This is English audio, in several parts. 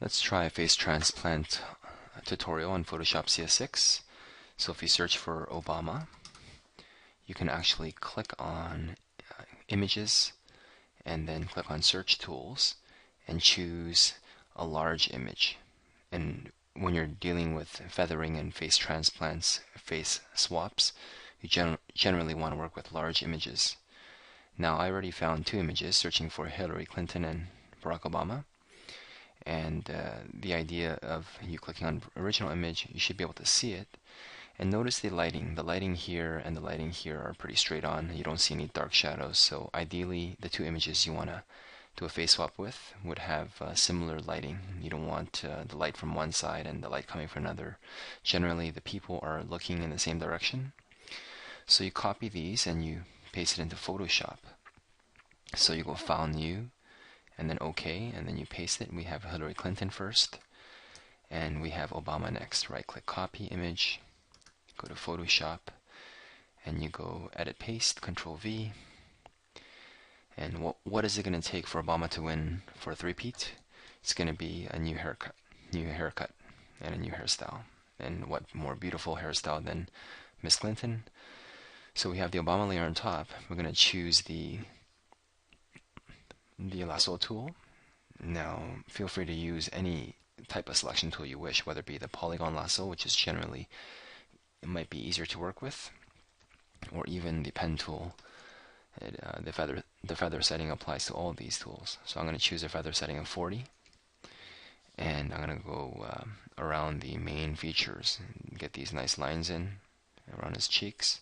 Let's try a face transplant tutorial on Photoshop CS6. So if you search for Obama, you can actually click on images and then click on search tools and choose a large image. And when you're dealing with feathering and face transplants, face swaps, you generally want to work with large images. Now I already found two images searching for Hillary Clinton and Barack Obama. And the idea of you clicking on original image, you should be able to see it. And notice the lighting. The lighting here and the lighting here are pretty straight on. You don't see any dark shadows. So ideally, the two images you want to do a face swap with would have similar lighting. You don't want the light from one side and the light coming from another. Generally, the people are looking in the same direction. So you copy these and you paste it into Photoshop. So you go File, New, and then OK, and then you paste it. We have Hillary Clinton first, and we have Obama next. Right-click, copy image, go to Photoshop, and you go Edit, Paste, Control-V. And what is it going to take for Obama to win for a three-peat? It's going to be a new haircut, and a new hairstyle. And what more beautiful hairstyle than Miss Clinton? So we have the Obama layer on top. We're going to choose the lasso tool. Now feel free to use any type of selection tool you wish, whether it be the polygon lasso, which is generally, it might be easier to work with, or even the pen tool. The feather setting applies to all of these tools. So I'm going to choose a feather setting of 40, and I'm going to go around the main features and get these nice lines in around his cheeks,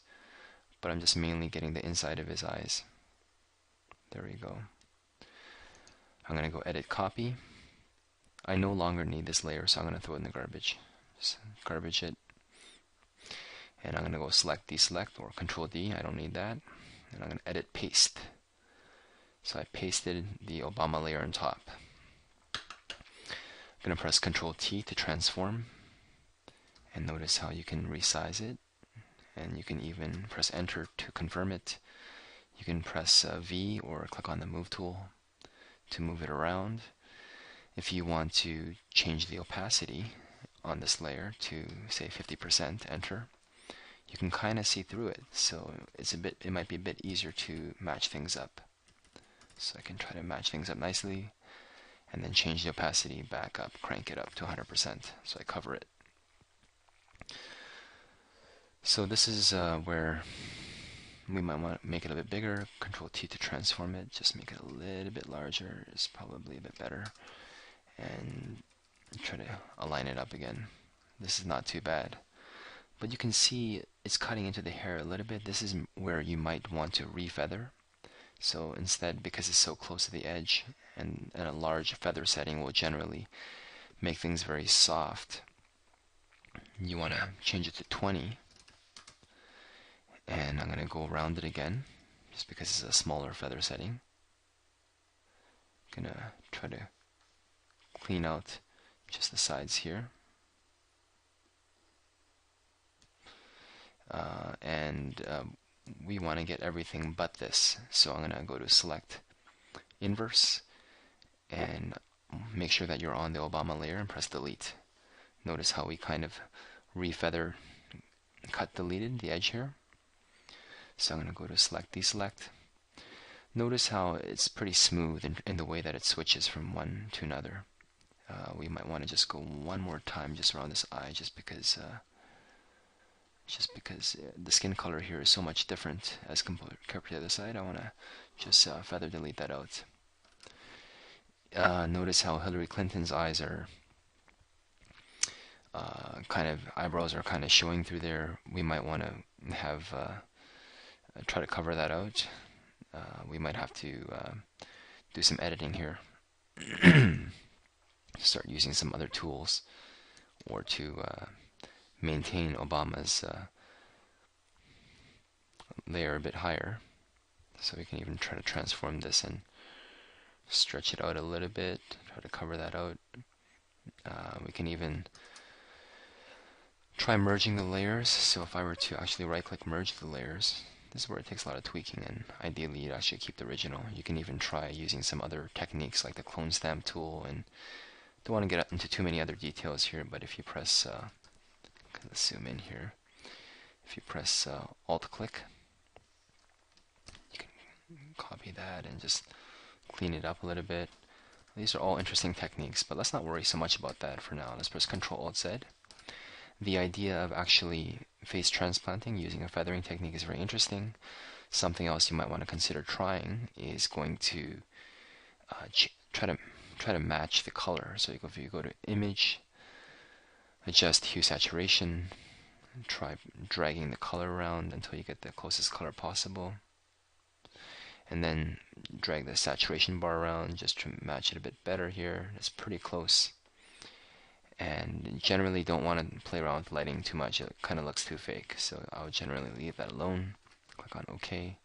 but I'm just mainly getting the inside of his eyes. There we go. I'm going to go Edit, Copy. I no longer need this layer, so I'm going to throw it in the garbage. Just garbage it. And I'm going to go Select, Deselect, or Control D. I don't need that. And I'm going to Edit, Paste. So I pasted the Obama layer on top. I'm going to press Control T to transform. And notice how you can resize it. And you can even press Enter to confirm it. You can press V or click on the Move tool to move it around. If you want to change the opacity on this layer to say 50%, enter, you can kind of see through it, so it might be a bit easier to match things up. So I can try to match things up nicely and then change the opacity back up, crank it up to 100%, so I cover it. So this is where we might want to make it a bit bigger. Control T to transform it. Just make it a little bit larger. It's probably a bit better. And try to align it up again. This is not too bad. But you can see it's cutting into the hair a little bit. This is where you might want to refeather. So instead, because it's so close to the edge, and a large feather setting will generally make things very soft, you want to change it to 20. And I'm going to go around it again, just because it's a smaller feather setting. I'm going to try to clean out just the sides here. We want to get everything but this. So I'm going to go to Select, Inverse, and make sure that you're on the Obama layer and press Delete. Notice how we kind of refeather, deleted the edge here. So I'm going to go to Select, Deselect. Notice how it's pretty smooth in the way that it switches from one to another. We might want to just go one more time just around this eye, just because the skin color here is so much different as compared to the other side. I want to just feather delete that out. Notice how Hillary Clinton's eyes are eyebrows are kind of showing through there. We might want to have try to cover that out. We might have to do some editing here. Start using some other tools, or to maintain Obama's layer a bit higher. So we can even try to transform this and stretch it out a little bit, try to cover that out. We can even try merging the layers. So if I were to actually right-click merge the layers, this is where it takes a lot of tweaking, and ideally you'd actually keep the original. You can even try using some other techniques like the clone stamp tool and Don't want to get into too many other details here, but if you press, let's zoom in here. If you press Alt-click, you can copy that and just clean it up a little bit. These are all interesting techniques, but let's not worry so much about that for now. Let's press Ctrl-Alt-Z. The idea of actually face transplanting using a feathering technique is very interesting. Something else you might want to consider trying is going to try to match the color. So if you go to Image, adjust Hue Saturation, try dragging the color around until you get the closest color possible, and then drag the saturation bar around just to match it a bit better here. It's pretty close. And generally don't want to play around with lighting too much. It kind of looks too fake, so I would generally leave that alone. Click on OK.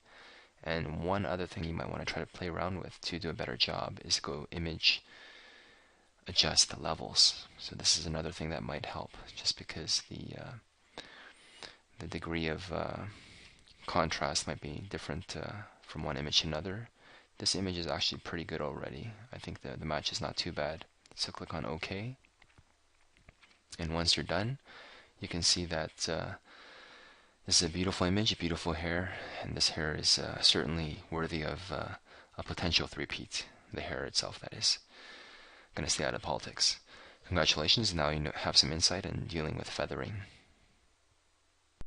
And one other thing you might want to try to play around with to do a better job is go Image, adjust the levels. So this is another thing that might help, just because the degree of contrast might be different from one image to another. This image is actually pretty good already. I think the match is not too bad. So click on OK. And once you're done, you can see that this is a beautiful image, beautiful hair, and this hair is certainly worthy of a potential three-peat. The hair itself, that is. I'm going to stay out of politics. Congratulations, now you have some insight in dealing with feathering.